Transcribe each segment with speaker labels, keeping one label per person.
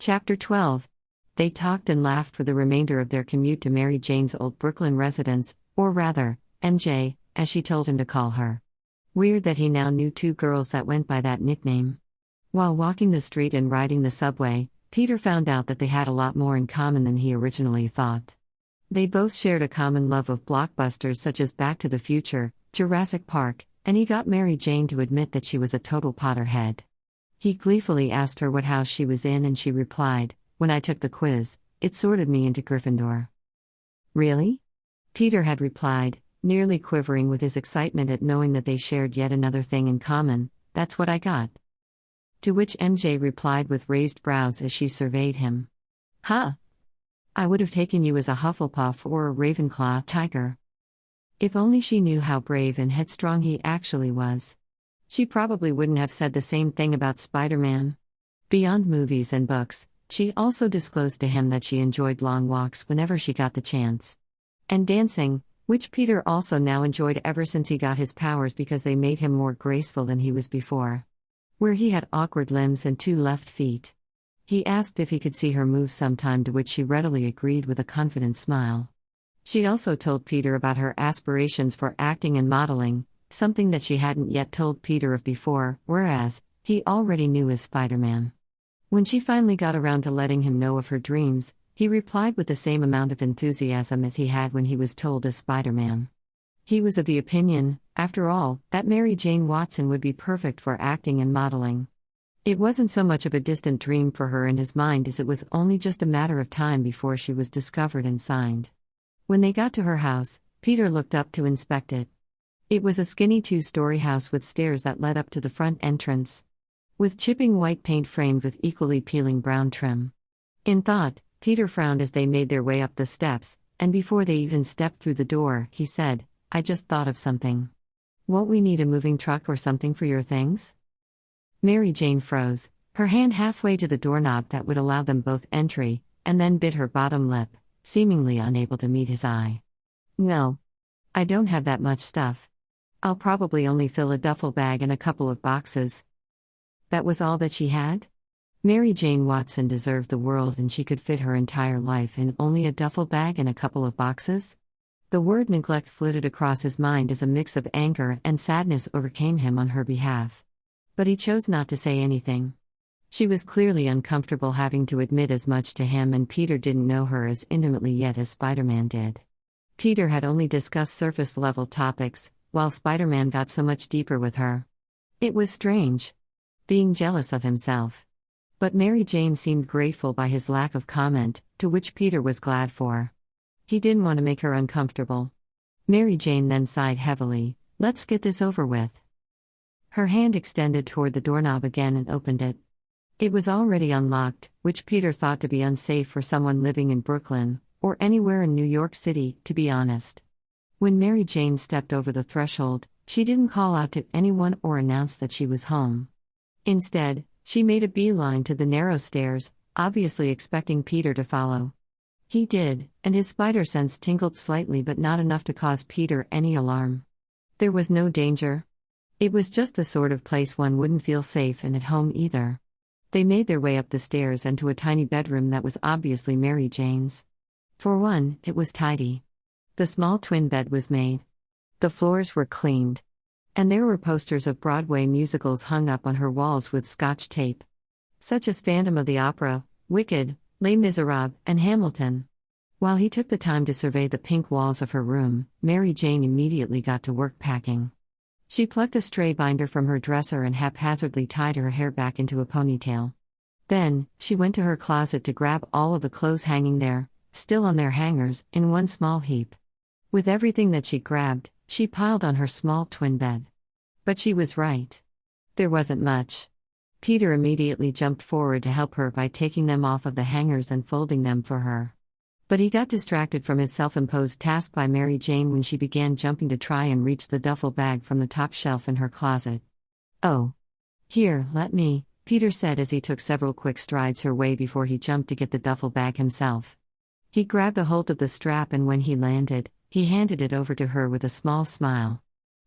Speaker 1: Chapter 12. They talked and laughed for the remainder of their commute to Mary Jane's old Brooklyn residence, or rather, MJ, as she told him to call her. Weird that he now knew two girls that went by that nickname. While walking the street and riding the subway, Peter found out that they had a lot more in common than he originally thought. They both shared a common love of blockbusters such as Back to the Future, Jurassic Park, and he got Mary Jane to admit that she was a total Potterhead. He gleefully asked her what house she was in and she replied, "When I took the quiz, it sorted me into Gryffindor." "Really?" Peter had replied, nearly quivering with his excitement at knowing that they shared yet another thing in common. "That's what I got." To which MJ replied with raised brows as she surveyed him. "Huh. I would have taken you as a Hufflepuff or a Ravenclaw tiger." If only she knew how brave and headstrong he actually was. She probably wouldn't have said the same thing about Spider-Man. Beyond movies and books, she also disclosed to him that she enjoyed long walks whenever she got the chance. And dancing, which Peter also now enjoyed ever since he got his powers because they made him more graceful than he was before. Where he had awkward limbs and 2 left feet. He asked if he could see her move sometime, to which she readily agreed with a confident smile. She also told Peter about her aspirations for acting and modeling, something that she hadn't yet told Peter of before, whereas, he already knew as Spider-Man. When she finally got around to letting him know of her dreams, he replied with the same amount of enthusiasm as he had when he was told as Spider-Man. He was of the opinion, after all, that Mary Jane Watson would be perfect for acting and modeling. It wasn't so much of a distant dream for her in his mind as it was only just a matter of time before she was discovered and signed. When they got to her house, Peter looked up to inspect it. It was a skinny 2-story house with stairs that led up to the front entrance, with chipping white paint framed with equally peeling brown trim. In thought, Peter frowned as they made their way up the steps, and before they even stepped through the door, he said, "I just thought of something. Won't we need a moving truck or something for your things?" Mary Jane froze, her hand halfway to the doorknob that would allow them both entry, and then bit her bottom lip, seemingly unable to meet his eye. "No. I don't have that much stuff. I'll probably only fill a duffel bag and a couple of boxes." That was all that she had? Mary Jane Watson deserved the world and she could fit her entire life in only a duffel bag and a couple of boxes? The word neglect flitted across his mind as a mix of anger and sadness overcame him on her behalf. But he chose not to say anything. She was clearly uncomfortable having to admit as much to him, and Peter didn't know her as intimately yet as Spider-Man did. Peter had only discussed surface-level topics, while Spider-Man got so much deeper with her. It was strange. Being jealous of himself. But Mary Jane seemed grateful by his lack of comment, to which Peter was glad for. He didn't want to make her uncomfortable. Mary Jane then sighed heavily. "Let's get this over with." Her hand extended toward the doorknob again and opened it. It was already unlocked, which Peter thought to be unsafe for someone living in Brooklyn, or anywhere in New York City, to be honest. When Mary Jane stepped over the threshold, she didn't call out to anyone or announce that she was home. Instead, she made a beeline to the narrow stairs, obviously expecting Peter to follow. He did, and his spider sense tingled slightly but not enough to cause Peter any alarm. There was no danger. It was just the sort of place one wouldn't feel safe and at home either. They made their way up the stairs and to a tiny bedroom that was obviously Mary Jane's. For one, it was tidy. The small twin bed was made. The floors were cleaned. And there were posters of Broadway musicals hung up on her walls with Scotch tape. Such as Phantom of the Opera, Wicked, Les Miserables, and Hamilton. While he took the time to survey the pink walls of her room, Mary Jane immediately got to work packing. She plucked a stray binder from her dresser and haphazardly tied her hair back into a ponytail. Then, she went to her closet to grab all of the clothes hanging there, still on their hangers, in one small heap. With everything that she grabbed, she piled on her small twin bed. But she was right. There wasn't much. Peter immediately jumped forward to help her by taking them off of the hangers and folding them for her. But he got distracted from his self-imposed task by Mary Jane when she began jumping to try and reach the duffel bag from the top shelf in her closet. "Oh. Here, let me," Peter said as he took several quick strides her way before he jumped to get the duffel bag himself. He grabbed a hold of the strap and when he landed, he handed it over to her with a small smile.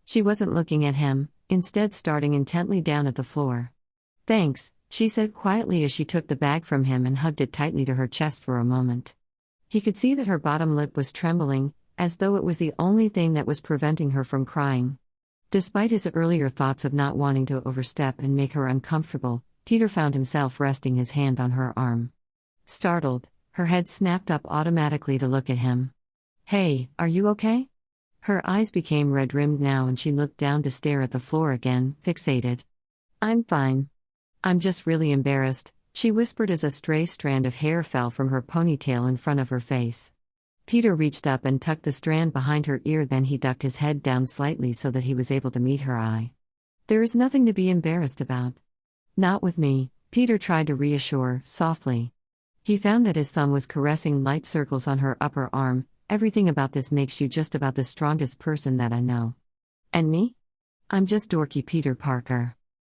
Speaker 1: She wasn't looking at him, instead staring intently down at the floor. "Thanks," she said quietly as she took the bag from him and hugged it tightly to her chest for a moment. He could see that her bottom lip was trembling, as though it was the only thing that was preventing her from crying. Despite his earlier thoughts of not wanting to overstep and make her uncomfortable, Peter found himself resting his hand on her arm. Startled, her head snapped up automatically to look at him. "Hey, are you okay?" Her eyes became red-rimmed now and she looked down to stare at the floor again, fixated. "I'm fine. I'm just really embarrassed," she whispered as a stray strand of hair fell from her ponytail in front of her face. Peter reached up and tucked the strand behind her ear, then he ducked his head down slightly so that he was able to meet her eye. "There is nothing to be embarrassed about." "Not with me," Peter tried to reassure, softly. He found that his thumb was caressing light circles on her upper arm. "Everything about this makes you just about the strongest person that I know." "And me? I'm just dorky Peter Parker.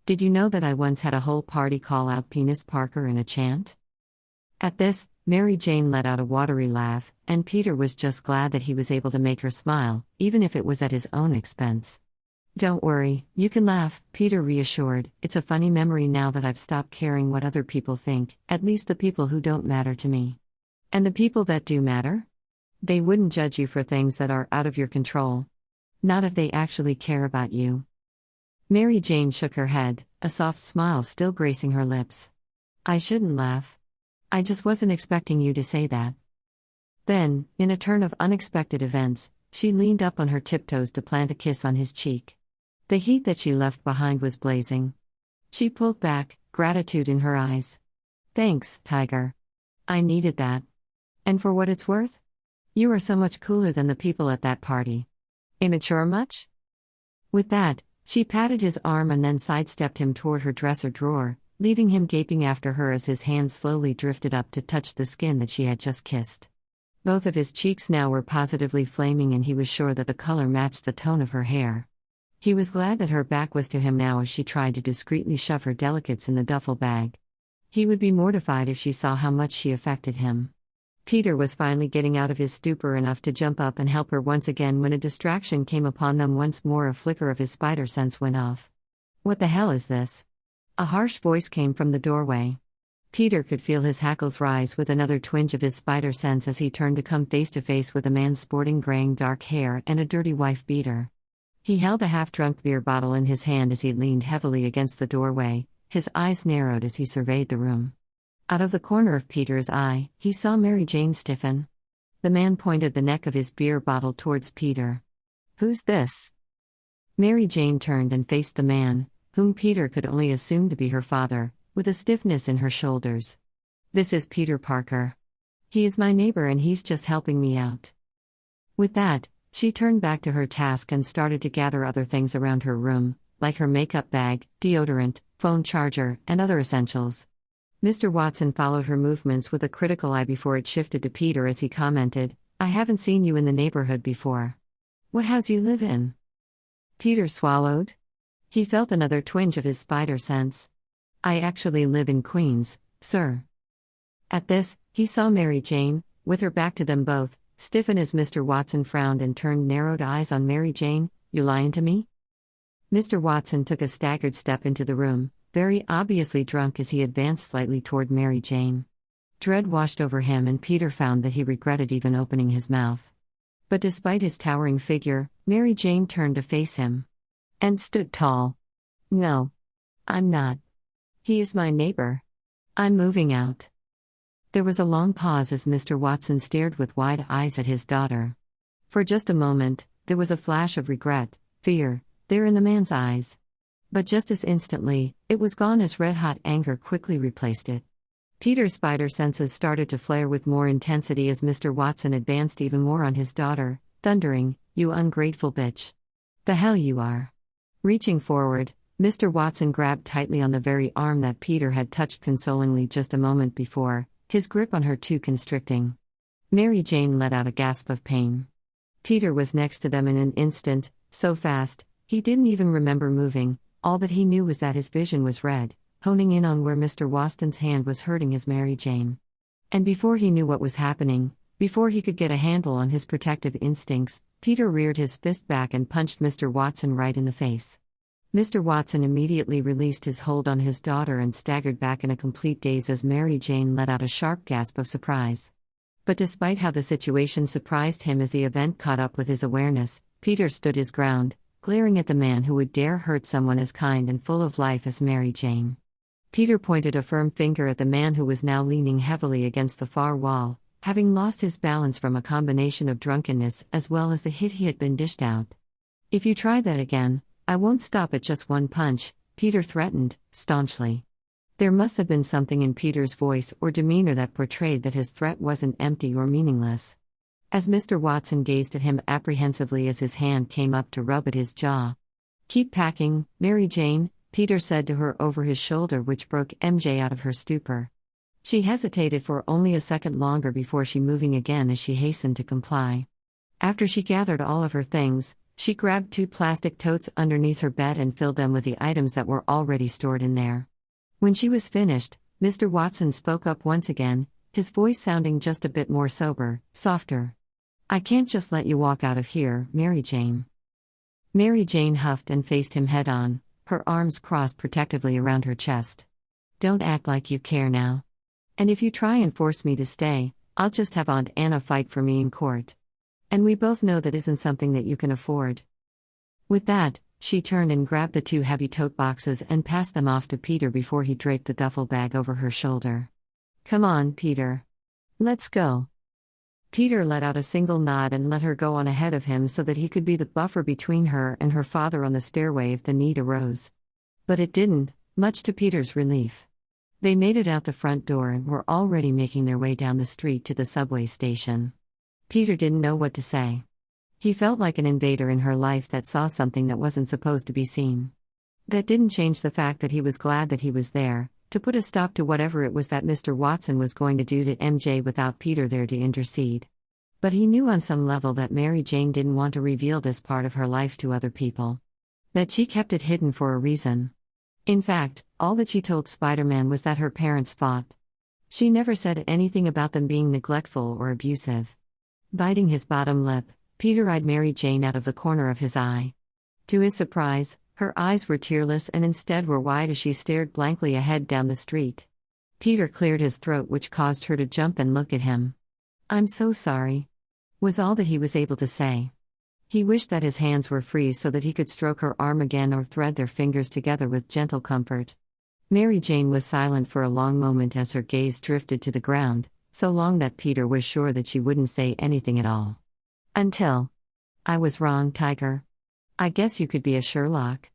Speaker 1: Did you know that I once had a whole party call out Penis Parker in a chant?" At this, Mary Jane let out a watery laugh, and Peter was just glad that he was able to make her smile, even if it was at his own expense. "Don't worry, you can laugh," Peter reassured. "It's a funny memory now that I've stopped caring what other people think, at least the people who don't matter to me. And the people that do matter? They wouldn't judge you for things that are out of your control. Not if they actually care about you." Mary Jane shook her head, a soft smile still gracing her lips. "I shouldn't laugh. I just wasn't expecting you to say that." Then, in a turn of unexpected events, she leaned up on her tiptoes to plant a kiss on his cheek. The heat that she left behind was blazing. She pulled back, gratitude in her eyes. "Thanks, Tiger. I needed that. And for what it's worth, you are so much cooler than the people at that party. Immature much?" With that, she patted his arm and then sidestepped him toward her dresser drawer, leaving him gaping after her as his hand slowly drifted up to touch the skin that she had just kissed. Both of his cheeks now were positively flaming and he was sure that the color matched the tone of her hair. He was glad that her back was to him now as she tried to discreetly shove her delicates in the duffel bag. He would be mortified if she saw how much she affected him. Peter was finally getting out of his stupor enough to jump up and help her once again when a distraction came upon them. Once more a flicker of his spider sense went off. "What the hell is this?" A harsh voice came from the doorway. Peter could feel his hackles rise with another twinge of his spider sense as he turned to come face to face with a man sporting graying dark hair and a dirty wife beater. He held a half-drunk beer bottle in his hand as he leaned heavily against the doorway, his eyes narrowed as he surveyed the room. Out of the corner of Peter's eye, he saw Mary Jane stiffen. The man pointed the neck of his beer bottle towards Peter. "Who's this?" Mary Jane turned and faced the man, whom Peter could only assume to be her father, with a stiffness in her shoulders. "This is Peter Parker. He is my neighbor and he's just helping me out." With that, she turned back to her task and started to gather other things around her room, like her makeup bag, deodorant, phone charger, and other essentials. Mr. Watson followed her movements with a critical eye before it shifted to Peter as he commented, "I haven't seen you in the neighborhood before. What house you live in?" Peter swallowed. He felt another twinge of his spider sense. "I actually live in Queens, sir." At this, he saw Mary Jane, with her back to them both, stiffen as Mr. Watson frowned and turned narrowed eyes on Mary Jane. "You lying to me?" Mr. Watson took a staggered step into the room, very obviously drunk as he advanced slightly toward Mary Jane. Dread washed over him and Peter found that he regretted even opening his mouth. But despite his towering figure, Mary Jane turned to face him. And stood tall. "No. I'm not. He is my neighbor. I'm moving out." There was a long pause as Mr. Watson stared with wide eyes at his daughter. For just a moment, there was a flash of regret, fear, there in the man's eyes. But just as instantly, it was gone as red-hot anger quickly replaced it. Peter's spider senses started to flare with more intensity as Mr. Watson advanced even more on his daughter, thundering, "You ungrateful bitch. The hell you are." Reaching forward, Mr. Watson grabbed tightly on the very arm that Peter had touched consolingly just a moment before, his grip on her too constricting. Mary Jane let out a gasp of pain. Peter was next to them in an instant, so fast, he didn't even remember moving. All that he knew was that his vision was red, honing in on where Mr. Watson's hand was hurting his Mary Jane. And before he knew what was happening, before he could get a handle on his protective instincts, Peter reared his fist back and punched Mr. Watson right in the face. Mr. Watson immediately released his hold on his daughter and staggered back in a complete daze as Mary Jane let out a sharp gasp of surprise. But despite how the situation surprised him as the event caught up with his awareness, Peter stood his ground, glaring at the man who would dare hurt someone as kind and full of life as Mary Jane. Peter pointed a firm finger at the man who was now leaning heavily against the far wall, having lost his balance from a combination of drunkenness as well as the hit he had been dished out. "If you try that again, I won't stop at just one punch," Peter threatened, staunchly. There must have been something in Peter's voice or demeanor that portrayed that his threat wasn't empty or meaningless. As Mr. Watson gazed at him apprehensively as his hand came up to rub at his jaw. "Keep packing, Mary Jane," Peter said to her over his shoulder, which broke MJ out of her stupor. She hesitated for only a second longer before she moving again as she hastened to comply. After she gathered all of her things, she grabbed 2 plastic totes underneath her bed and filled them with the items that were already stored in there. When she was finished, Mr. Watson spoke up once again, his voice sounding just a bit more sober, softer. "I can't just let you walk out of here, Mary Jane." Mary Jane huffed and faced him head-on, her arms crossed protectively around her chest. "Don't act like you care now. And if you try and force me to stay, I'll just have Aunt Anna fight for me in court. And we both know that isn't something that you can afford." With that, she turned and grabbed the 2 heavy tote boxes and passed them off to Peter before he draped the duffel bag over her shoulder. "Come on, Peter. Let's go." Peter let out a single nod and let her go on ahead of him so that he could be the buffer between her and her father on the stairway if the need arose. But it didn't, much to Peter's relief. They made it out the front door and were already making their way down the street to the subway station. Peter didn't know what to say. He felt like an invader in her life that saw something that wasn't supposed to be seen. That didn't change the fact that he was glad that he was there, to put a stop to whatever it was that Mr. Watson was going to do to MJ without Peter there to intercede. But he knew on some level that Mary Jane didn't want to reveal this part of her life to other people. That she kept it hidden for a reason. In fact, all that she told Spider-Man was that her parents fought. She never said anything about them being neglectful or abusive. Biting his bottom lip, Peter eyed Mary Jane out of the corner of his eye. To his surprise, her eyes were tearless and instead were wide as she stared blankly ahead down the street. Peter cleared his throat, which caused her to jump and look at him. "I'm so sorry," was all that he was able to say. He wished that his hands were free so that he could stroke her arm again or thread their fingers together with gentle comfort. Mary Jane was silent for a long moment as her gaze drifted to the ground, so long that Peter was sure that she wouldn't say anything at all. Until, "I was wrong, Tiger. I guess you could be a Sherlock."